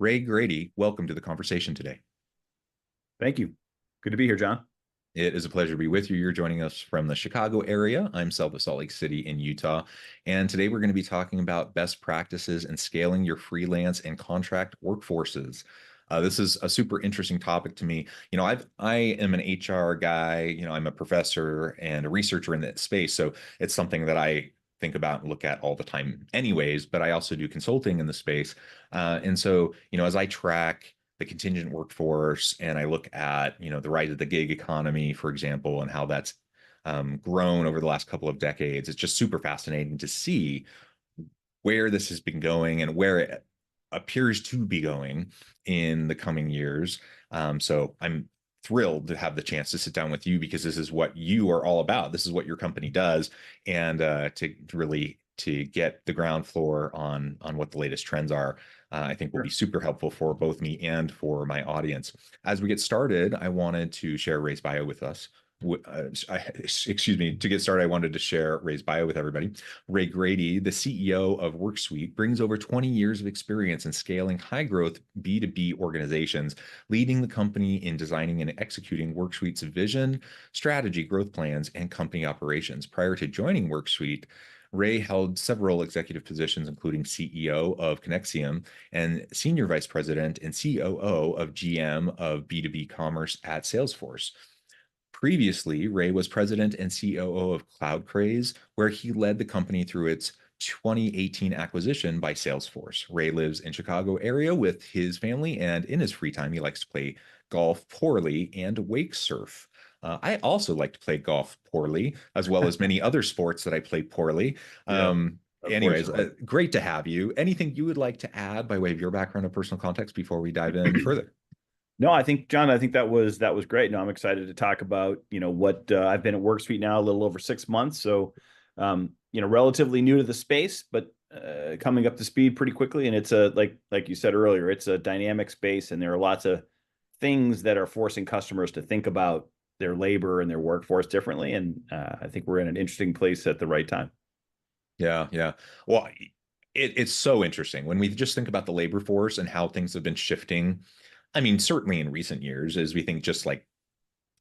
Ray Grady, welcome to the conversation today. Thank you. Good to be here, John. It is a pleasure to be with you. You're joining us from the Chicago area. I'm Salt Lake City in Utah. And today we're going to be talking about best practices and scaling your freelance and contract workforces. This is a super interesting topic to me. I am an HR guy. I'm a professor and a researcher in that space. So it's something that I think about and look at all the time anyways, but I also do consulting in the space. And so, as I track the contingent workforce and I look at, the rise of the gig economy, for example, and how that's grown over the last couple of decades, it's just super fascinating to see where this has been going and where it appears to be going in the coming years. So I'm thrilled to have the chance to sit down with you because this is what you are all about. This is what your company does, and to get the ground floor on what the latest trends are, I think will be super helpful for both me and for my audience. As we get started, I wanted to share Ray's bio with us. To get started, I wanted to share Ray's bio with everybody. Ray Grady, the CEO of Worksuite, brings over 20 years of experience in scaling high-growth B2B organizations, leading the company in designing and executing Worksuite's vision, strategy, growth plans, and company operations. Prior to joining Worksuite, Ray held several executive positions, including CEO of Conexiom and Senior Vice President and COO of GM of B2B Commerce at Salesforce. Previously, Ray was president and COO of CloudCraze, where he led the company through its 2018 acquisition by Salesforce. Ray lives in Chicago area with his family, and in his free time, he likes to play golf poorly and wake surf. I also like to play golf poorly, as well as many other sports that I play poorly. Anyways, great to have you. Anything you would like to add by way of your background or personal context before we dive in further? No, I think, John, that was great. No, I'm excited to talk about, what I've been at Worksuite now a little over 6 months. So, relatively new to the space, but coming up to speed pretty quickly. And it's like you said earlier, it's a dynamic space, and there are lots of things that are forcing customers to think about their labor and their workforce differently. And I think we're in an interesting place at the right time. Yeah. Well, it's so interesting when we just think about the labor force and how things have been shifting. I mean, certainly in recent years, as we think just like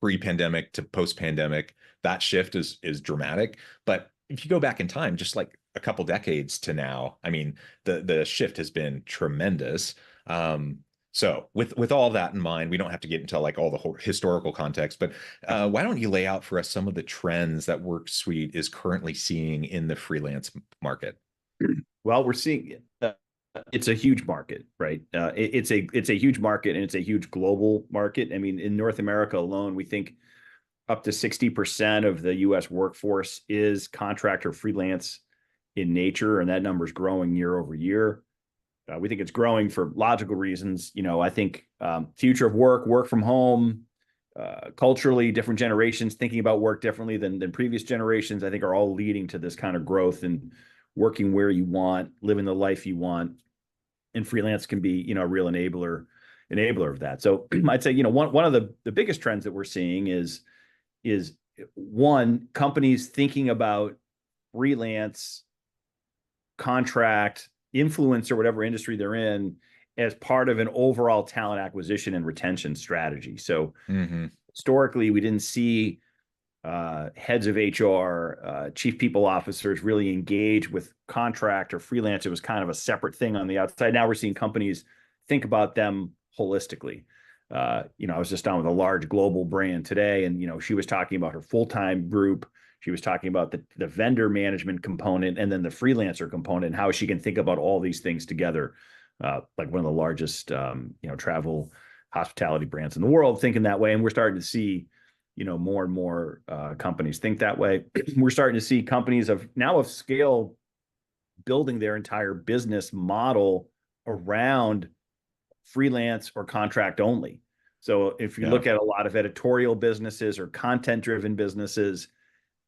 pre-pandemic to post-pandemic, that shift is dramatic. But if you go back in time, just like a couple decades to now, I mean, the shift has been tremendous. So with all that in mind, we don't have to get into like all the whole historical context, but why don't you lay out for us some of the trends that Worksuite is currently seeing in the freelance market? Well, we're seeing it's a huge market, right? It's a huge market, and it's a huge global market. I mean, in North America alone, we think up to 60% of the U.S. workforce is contract or freelance in nature, and that number is growing year over year. We think it's growing for logical reasons. I think future of work from home, culturally, different generations thinking about work differently than previous generations, I think are all leading to this kind of growth and working where you want, living the life you want. And freelance can be, a real enabler of that. So I'd say, one of the biggest trends that we're seeing is one, companies thinking about freelance, contract, influencer, whatever industry they're in, as part of an overall talent acquisition and retention strategy. So historically, we didn't see heads of HR, chief people officers really engage with contract or freelance. It was kind of a separate thing on the outside. Now we're seeing companies think about them holistically. I was just on with a large global brand today, and she was talking about her full-time group. She was talking about the vendor management component and then the freelancer component, and how she can think about all these things together. Like one of the largest, travel hospitality brands in the world thinking that way. And we're starting to see, more and more companies think that way. We're starting to see companies of scale building their entire business model around freelance or contract only. So if you look at a lot of editorial businesses or content-driven businesses,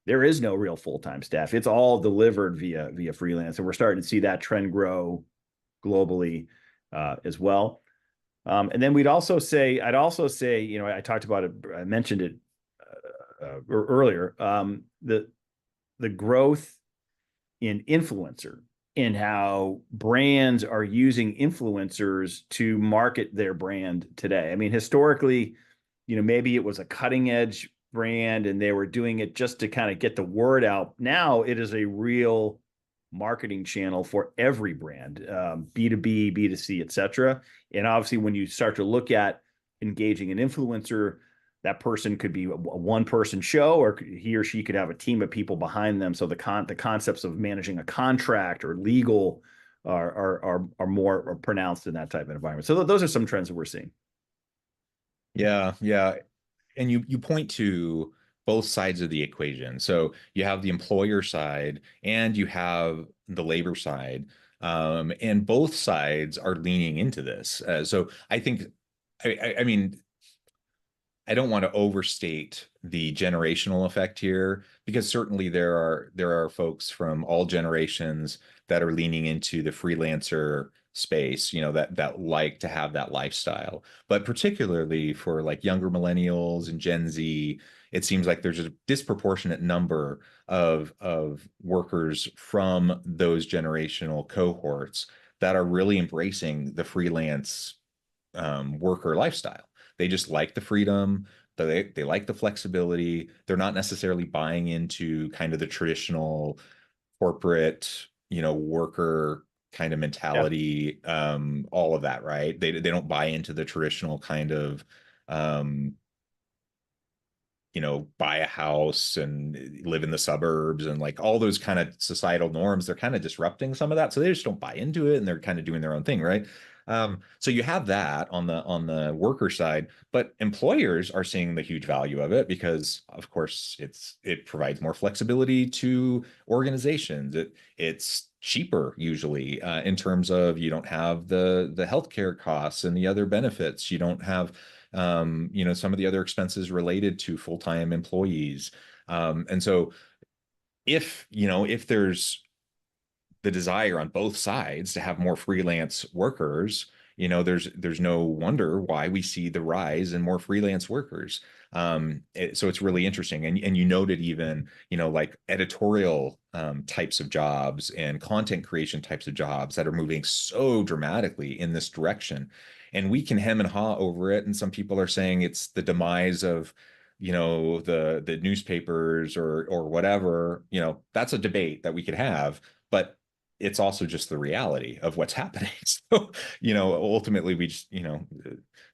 there is no real full-time staff. It's all delivered via freelance. And we're starting to see that trend grow globally as well. And then I'd also say, I talked about it, I mentioned it earlier, the growth in influencer in how brands are using influencers to market their brand today. I mean, historically, maybe it was a cutting edge brand and they were doing it just to kind of get the word out. Now it is a real marketing channel for every brand, B2B, B2C, et cetera. And obviously, when you start to look at engaging an influencer, that person could be a one-person show, or he or she could have a team of people behind them. So the concepts of managing a contract or legal are more pronounced in that type of environment. So those are some trends that we're seeing. Yeah, yeah. And you point to both sides of the equation. So you have the employer side and you have the labor side. And both sides are leaning into this. So I think, I mean, I don't want to overstate the generational effect here, because certainly there are folks from all generations that are leaning into the freelancer space, that like to have that lifestyle. But particularly for like younger millennials and Gen Z, it seems like there's a disproportionate number of workers from those generational cohorts that are really embracing the freelance worker lifestyle. They just like the freedom. They like the flexibility. They're not necessarily buying into kind of the traditional corporate, worker kind of mentality, all of that, right? They don't buy into the traditional kind of um, buy a house and live in the suburbs and like all those kind of societal norms. They're kind of disrupting some of that. So they just don't buy into it and they're kind of doing their own thing, right? So you have that on the worker side, but employers are seeing the huge value of it because, of course, it provides more flexibility to organizations. It's cheaper usually in terms of you don't have the healthcare costs and the other benefits. You don't have some of the other expenses related to full-time employees. And so if there's the desire on both sides to have more freelance workers, there's no wonder why we see the rise in more freelance workers. So it's really interesting. And you noted even, like editorial types of jobs and content creation types of jobs that are moving so dramatically in this direction. And we can hem and haw over it. And some people are saying it's the demise of, the newspapers or whatever. That's a debate that we could have, but it's also just the reality of what's happening. So, ultimately we just,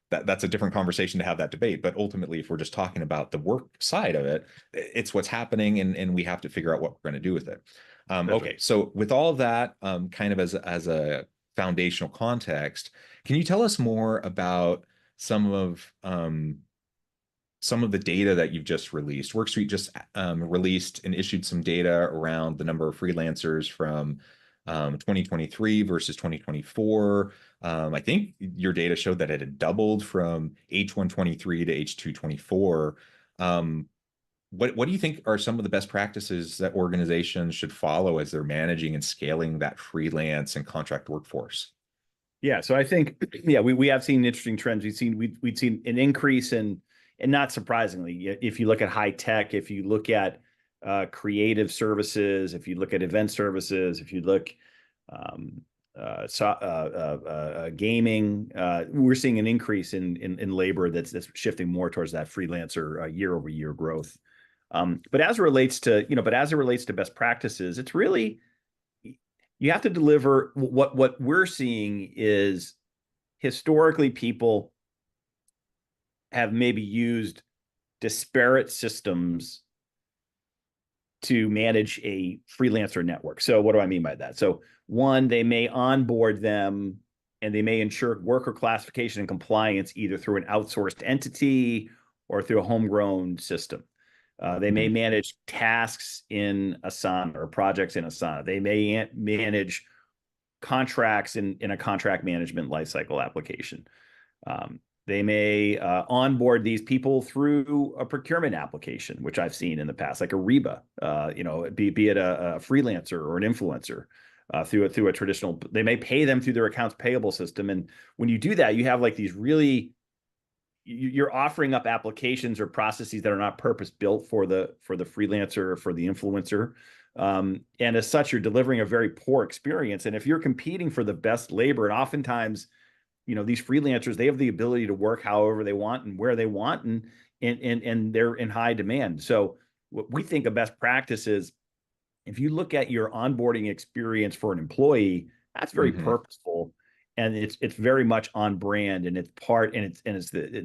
that's a different conversation to have that debate. But ultimately, if we're just talking about the work side of it, it's what's happening and we have to figure out what we're going to do with it. Okay. So with all of that, kind of as a foundational context, can you tell us more about some of the data that you've just released? Worksuite just released and issued some data around the number of freelancers from 2023 versus 2024. I think your data showed that it had doubled from H123 to H224. What do you think are some of the best practices that organizations should follow as they're managing and scaling that freelance and contract workforce? Yeah, so I think, we have seen interesting trends. We'd seen an increase in, and not surprisingly, if you look at high tech, if you look at creative services, if you look at event services, if you look gaming, we're seeing an increase in labor that's shifting more towards that freelancer year-over-year growth. But as it relates to best practices, it's really, you have to deliver. What we're seeing is historically people have maybe used disparate systems to manage a freelancer network. So what do I mean by that? So one, they may onboard them and they may ensure worker classification and compliance either through an outsourced entity or through a homegrown system. They may manage tasks in Asana or projects in Asana. They may manage contracts in a contract management lifecycle application. They may onboard these people through a procurement application, which I've seen in the past, like Ariba, be it a freelancer or an influencer through a traditional. They may pay them through their accounts payable system, and when you do that, you have like these really, you're offering up applications or processes that are not purpose built for the freelancer or for the influencer. And as such, you're delivering a very poor experience. And if you're competing for the best labor, and oftentimes, these freelancers, they have the ability to work however they want and where they want, and they're in high demand. So what we think a best practice is, if you look at your onboarding experience for an employee, that's very purposeful, and it's very much on brand, and it's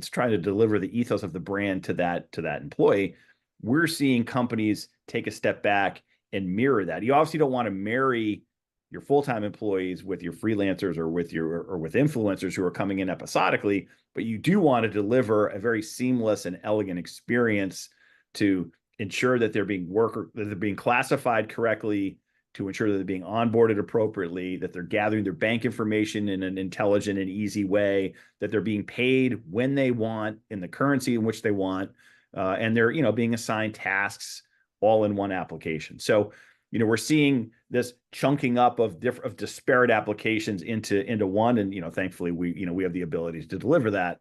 trying to deliver the ethos of the brand to that employee. We're seeing companies take a step back and mirror that. You obviously don't want to marry your full-time employees with your freelancers or with influencers who are coming in episodically, but you do want to deliver a very seamless and elegant experience to ensure that they're being classified correctly, to ensure that they're being onboarded appropriately, that they're gathering their bank information in an intelligent and easy way, that they're being paid when they want in the currency in which they want, and they're being assigned tasks all in one application. So we're seeing this chunking up of disparate applications into one, and thankfully we have the ability to deliver that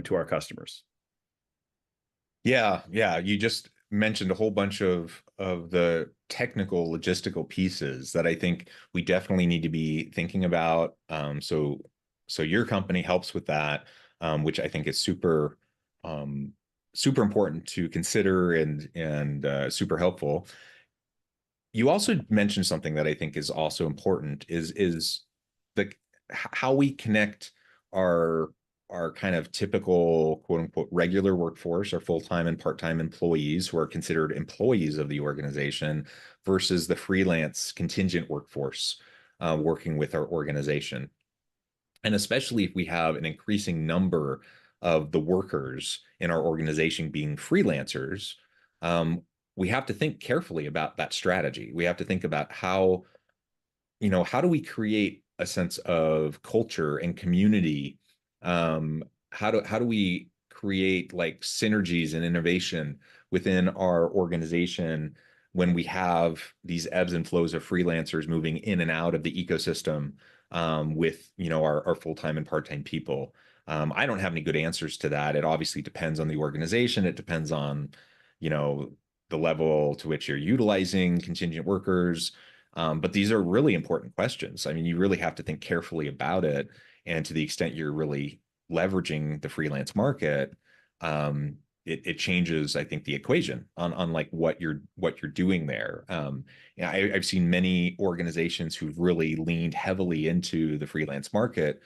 to our customers. Yeah, you just mentioned a whole bunch of the technical logistical pieces that I think we definitely need to be thinking about. So your company helps with that, which I think is super important to consider and super helpful. You also mentioned something that I think is also important is how we connect our kind of typical quote unquote regular workforce, our full-time and part-time employees who are considered employees of the organization, versus the freelance contingent workforce working with our organization. And especially if we have an increasing number of the workers in our organization being freelancers, we have to think carefully about that strategy. We have to think about how do we create a sense of culture and community? How do we create like synergies and innovation within our organization when we have these ebbs and flows of freelancers moving in and out of the ecosystem with our full-time and part-time people? I don't have any good answers to that. It obviously depends on the organization. It depends on the level to which you're utilizing contingent workers. But these are really important questions. I mean, you really have to think carefully about it. And to the extent you're really leveraging the freelance market, it changes, I think, the equation on like what you're doing there. I've seen many organizations who've really leaned heavily into the freelance market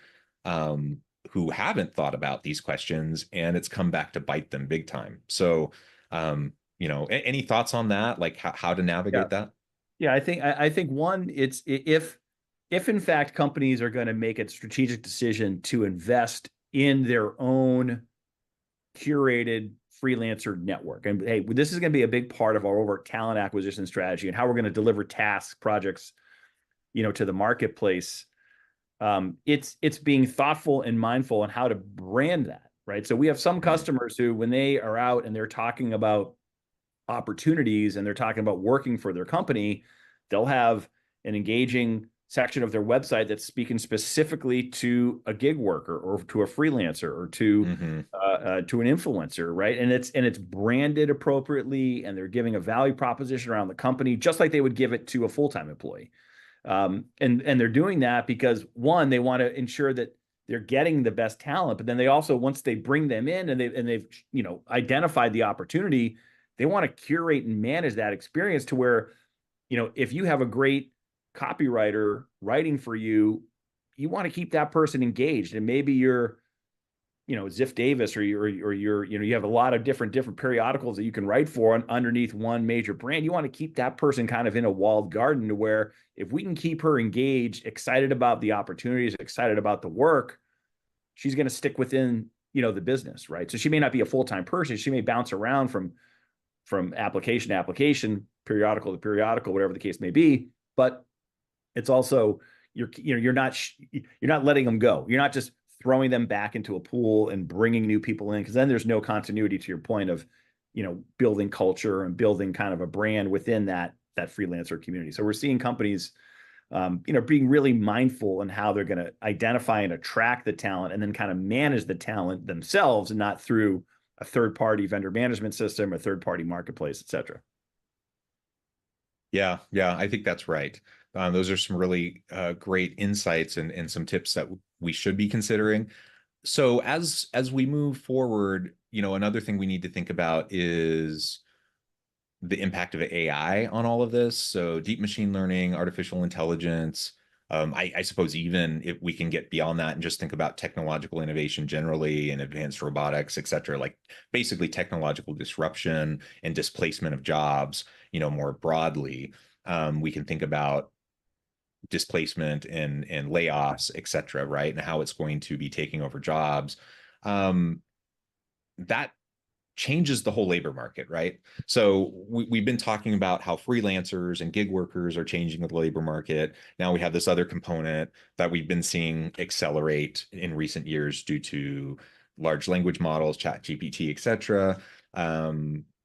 who haven't thought about these questions, and it's come back to bite them big time. So, any thoughts on that? Like how to navigate that? Yeah, I think one, it's if in fact companies are going to make a strategic decision to invest in their own curated freelancer network, and hey, this is going to be a big part of our overall talent acquisition strategy and how we're going to deliver tasks, projects, to the marketplace. It's being thoughtful and mindful on how to brand that, right? So we have some customers who, when they are out and they're talking about opportunities and they're talking about working for their company, they'll have an engaging section of their website that's speaking specifically to a gig worker or to a freelancer or to an influencer, right? And it's branded appropriately, and they're giving a value proposition around the company, just like they would give it to a full-time employee. And they're doing that because, one, they want to ensure that they're getting the best talent, but then they also, once they bring them in and they've identified the opportunity, they want to curate and manage that experience to where, if you have a great copywriter writing for you, you want to keep that person engaged. And maybe you're, Ziff Davis, or you have a lot of different periodicals that you can write for underneath one major brand. You want to keep that person kind of in a walled garden, to where if we can keep her engaged, excited about the opportunities, excited about the work, she's going to stick within, the business, right? So she may not be a full-time person. She may bounce around from application to application, periodical to periodical, whatever the case may be. But it's also, you're not letting them go. You're not just throwing them back into a pool and bringing new people in, because then there's no continuity, to your point of, building culture and building kind of a brand within that freelancer community. So we're seeing companies, being really mindful in how they're going to identify and attract the talent, and then kind of manage the talent themselves, and not through a third-party vendor management system, a third-party marketplace, et cetera. Yeah, yeah, I think that's right. Those are some really great insights and some tips that we should be considering. So as we move forward, another thing we need to think about is the impact of AI on all of this. So deep machine learning, artificial intelligence. I suppose even if we can get beyond that and just think about technological innovation generally and advanced robotics, et cetera, like basically technological disruption and displacement of jobs, more broadly. We can think about displacement and layoffs, et cetera, right? And how it's going to be taking over jobs. That changes the whole labor market, right? So we've been talking about how freelancers and gig workers are changing the labor market. Now we have this other component that we've been seeing accelerate in recent years due to large language models, chat GPT, et cetera.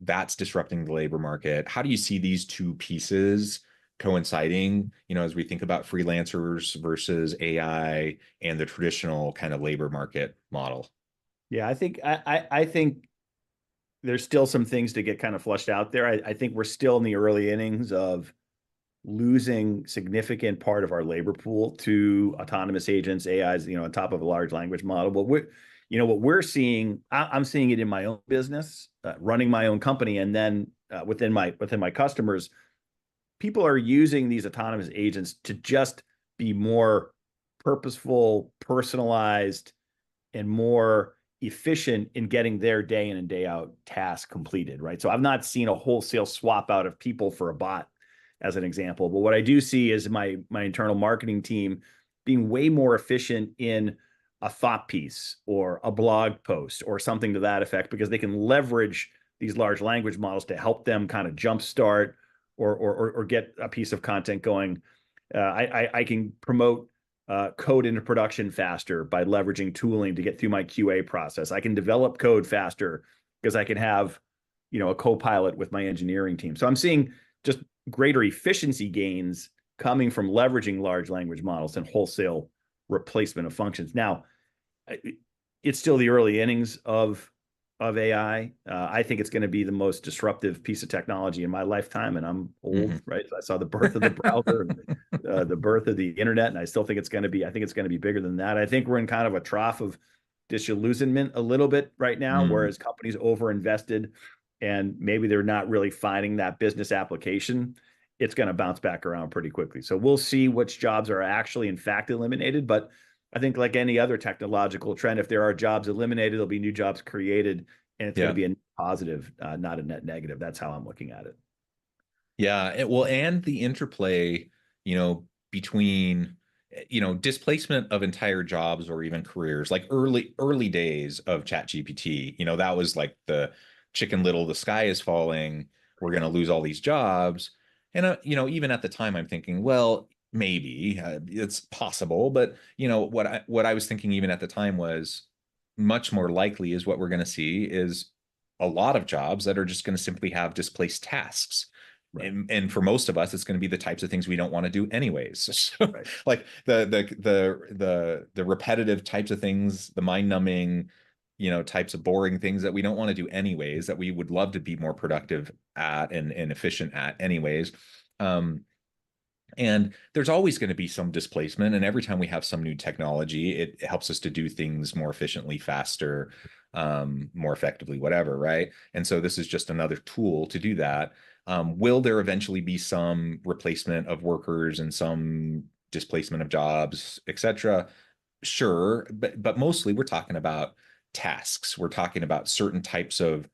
That's disrupting the labor market. How do you see these two pieces coinciding, as we think about freelancers versus AI and the traditional kind of labor market model? Yeah, I think there's still some things to get kind of flushed out there. I think we're still in the early innings of losing significant part of our labor pool to autonomous agents, AIs, on top of a large language model. But what we're seeing, I'm seeing it in my own business, running my own company, and then within my customers, people are using these autonomous agents to just be more purposeful, personalized, and more efficient in getting their day in and day out task completed, right? So I've not seen a wholesale swap out of people for a bot, as an example. But what I do see is my internal marketing team being way more efficient in a thought piece or a blog post or something to that effect, because they can leverage these large language models to help them kind of jumpstart or get a piece of content going. I can promote code into production faster by leveraging tooling to get through my QA process. I can develop code faster because I can have, a co-pilot with my engineering team. So I'm seeing just greater efficiency gains coming from leveraging large language models and wholesale replacement of functions. Now, it's still the early innings of AI. I think it's going to be the most disruptive piece of technology in my lifetime, and I'm old, right? So I saw the birth of the browser, and, the birth of the internet, and I still think it's going to be. I think it's going to be bigger than that. I think we're in kind of a trough of disillusionment a little bit right now, whereas companies overinvested, and maybe they're not really finding that business application. It's going to bounce back around pretty quickly. So we'll see which jobs are actually, in fact, eliminated, but I think like any other technological trend, if there are jobs eliminated, there'll be new jobs created, and it's going to be a net positive, not a net negative. That's how I'm looking at it. Yeah, well, and the interplay, between, displacement of entire jobs or even careers, like early days of ChatGPT, that was like the Chicken Little, the sky is falling, we're going to lose all these jobs. And, even at the time, I'm thinking, well, maybe it's possible, but, what I was thinking even at the time was much more likely is what we're going to see is a lot of jobs that are just going to simply have displaced tasks. Right. And for most of us, it's going to be the types of things we don't want to do anyways. So, right. Like the repetitive types of things, the mind-numbing, types of boring things that we don't want to do anyways, that we would love to be more productive at and efficient at anyways. And there's always going to be some displacement. And every time we have some new technology, it helps us to do things more efficiently, faster, more effectively, whatever, right? And so this is just another tool to do that. Will there eventually be some replacement of workers and some displacement of jobs, et cetera? Sure. But mostly we're talking about tasks. We're talking about certain types of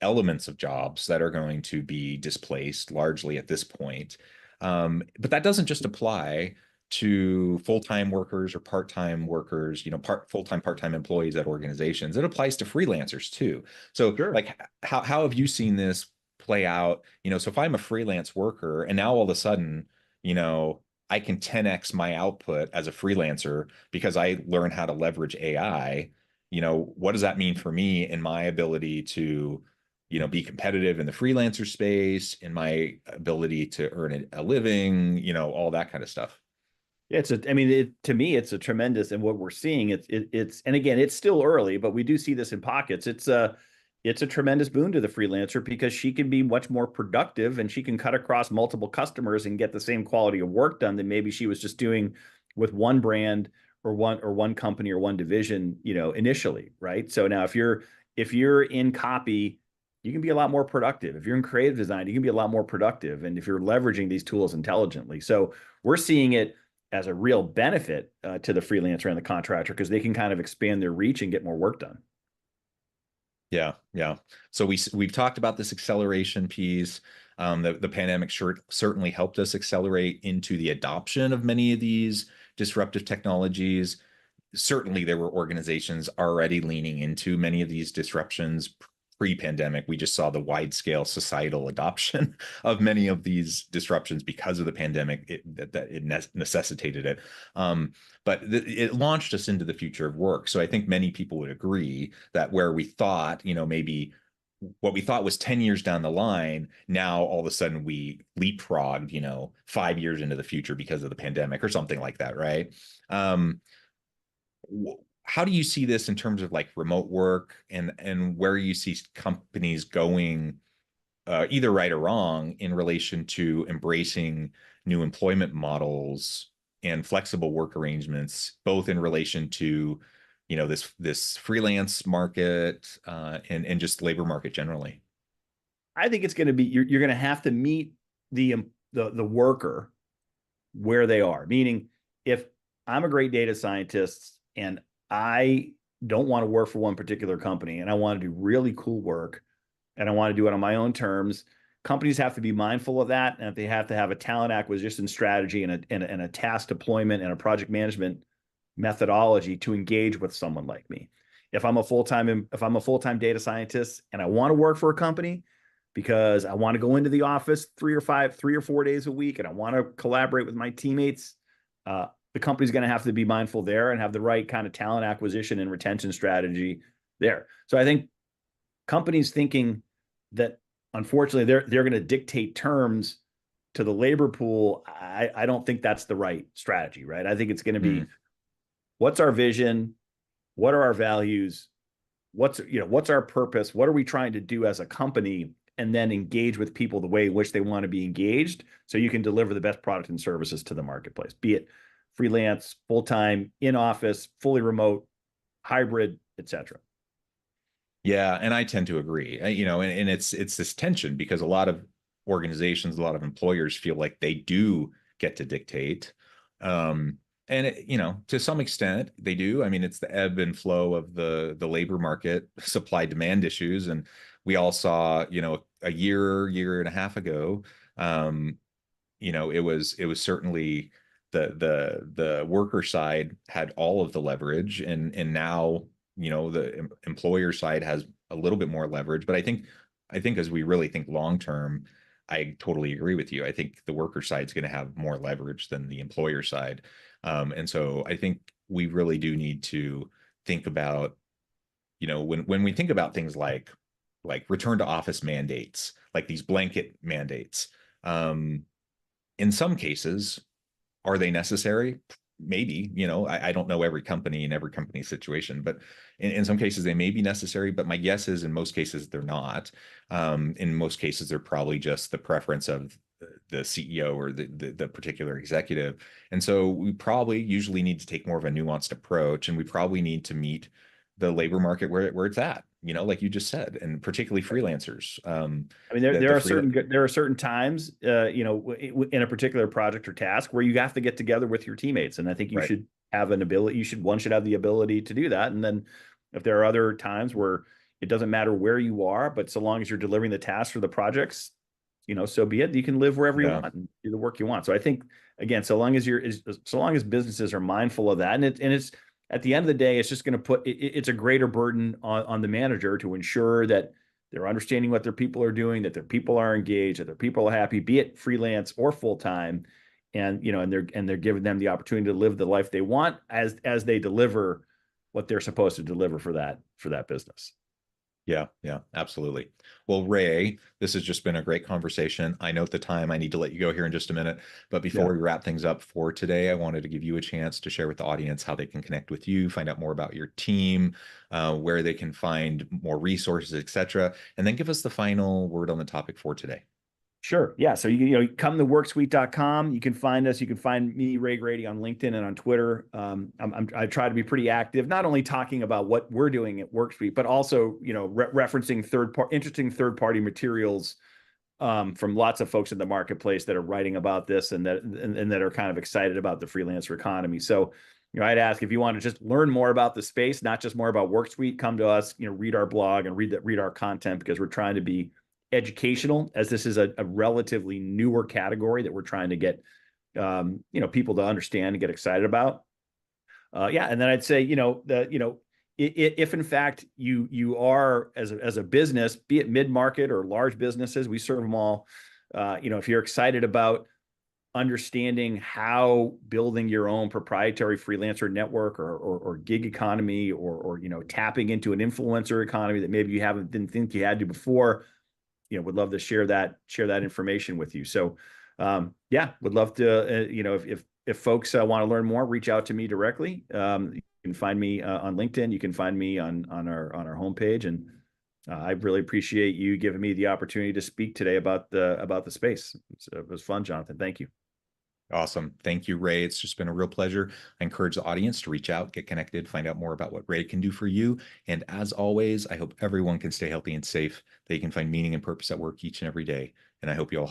elements of jobs that are going to be displaced largely at this point. But that doesn't just apply to full-time workers or part-time workers, full-time, part-time employees at organizations. It applies to freelancers too. So sure. Like how have you seen this play out? So if I'm a freelance worker and now all of a sudden, I can 10x my output as a freelancer because I learn how to leverage AI, what does that mean for me in my ability to be competitive in the freelancer space, in my ability to earn a living, all that kind of stuff. Yeah, to me, it's a tremendous, and what we're seeing, and again, it's still early, but we do see this in pockets. It's it's a tremendous boon to the freelancer because she can be much more productive and she can cut across multiple customers and get the same quality of work done than maybe she was just doing with one brand or one company or one division, initially, right? So now if you're in copy, you can be a lot more productive. If you're in creative design, you can be a lot more productive. And if you're leveraging these tools intelligently. So we're seeing it as a real benefit to the freelancer and the contractor because they can kind of expand their reach and get more work done. Yeah, yeah. So we've talked about this acceleration piece. The pandemic certainly helped us accelerate into the adoption of many of these disruptive technologies. Certainly, there were organizations already leaning into many of these disruptions pre-pandemic. We just saw the wide-scale societal adoption of many of these disruptions because of the pandemic. It necessitated it. But it launched us into the future of work. So I think many people would agree that where we thought, maybe what we thought was 10 years down the line, now all of a sudden we leapfrogged, 5 years into the future because of the pandemic or something like that, right? How do you see this in terms of like remote work and where you see companies going, either right or wrong, in relation to embracing new employment models and flexible work arrangements, both in relation to, this freelance market and just labor market generally? I think it's going to be you're going to have to meet the worker where they are. Meaning, if I'm a great data scientist and I don't want to work for one particular company and I want to do really cool work and I want to do it on my own terms, companies have to be mindful of that. And they have to have a talent acquisition strategy and a task deployment and a project management methodology to engage with someone like me. If I'm a full-time data scientist and I want to work for a company because I want to go into the office 3 or 4 days a week and I want to collaborate with my teammates, the company's going to have to be mindful there and have the right kind of talent acquisition and retention strategy there. So I think companies thinking that, unfortunately, they're going to dictate terms to the labor pool, I don't think that's the right strategy, right? I think it's going to be, what's our vision? What are our values? What's our purpose? What are we trying to do as a company? And then engage with people the way in which they want to be engaged so you can deliver the best product and services to the marketplace, be it freelance, full-time, in office, fully remote, hybrid, etc. Yeah, and I tend to agree. And it's this tension because a lot of organizations, a lot of employers feel like they do get to dictate. And to some extent they do. I mean, it's the ebb and flow of the labor market, supply demand issues. And we all saw, a year and a half ago, it was certainly the worker side had all of the leverage, and now the employer side has a little bit more leverage. But I think as we really think long term, I totally agree with you. I think the worker side is going to have more leverage than the employer side. And so I think we really do need to think about, when we think about things like return to office mandates, like these blanket mandates, in some cases, are they necessary? Maybe, I don't know every company and every company situation, but in some cases they may be necessary. But my guess is in most cases they're not. In most cases, they're probably just the preference of the CEO or the particular executive. And so we probably usually need to take more of a nuanced approach, and we probably need to meet the labor market where it's at, like you just said, and particularly freelancers. I mean, there are certain times, in a particular project or task where you have to get together with your teammates, and I think you should have an ability. One should have the ability to do that. And then, if there are other times where it doesn't matter where you are, but so long as you're delivering the tasks or the projects, so be it. You can live wherever you want and do the work you want. So I think, again, so long as businesses are mindful of that, and it's at the end of the day, it's just going to it's a greater burden on the manager to ensure that they're understanding what their people are doing, that their people are engaged, that their people are happy, be it freelance or full time, and they're giving them the opportunity to live the life they want as they deliver what they're supposed to deliver for that business. Yeah, yeah, absolutely. Well, Ray, this has just been a great conversation. I note the time. I need to let you go here in just a minute. But before Yeah. we wrap things up for today, I wanted to give you a chance to share with the audience how they can connect with you, find out more about your team, where they can find more resources, etc. And then give us the final word on the topic for today. Sure. Yeah. So come to worksuite.com. You can find us. You can find me, Ray Grady, on LinkedIn and on Twitter. I try to be pretty active, not only talking about what we're doing at Worksuite, but also referencing interesting third party materials from lots of folks in the marketplace that are writing about this and that are kind of excited about the freelancer economy. So I'd ask if you want to just learn more about the space, not just more about Worksuite, come to us, read our blog and read our content, because we're trying to be educational, as this is a relatively newer category that we're trying to get people to understand and get excited about. And then I'd say if in fact you are as a business, be it mid-market or large businesses, we serve them all. If you're excited about understanding how building your own proprietary freelancer network or gig economy or tapping into an influencer economy that maybe didn't think you had to before, would love to share that information with you. So would love to, if folks want to learn more, reach out to me directly. You can find me on LinkedIn. You can find me on our homepage. And I really appreciate you giving me the opportunity to speak today about the space. It was fun, Jonathan. Thank you. Awesome. Thank you, Ray. It's just been a real pleasure. I encourage the audience to reach out, get connected, find out more about what Ray can do for you. And as always, I hope everyone can stay healthy and safe, that you can find meaning and purpose at work each and every day. And I hope you all have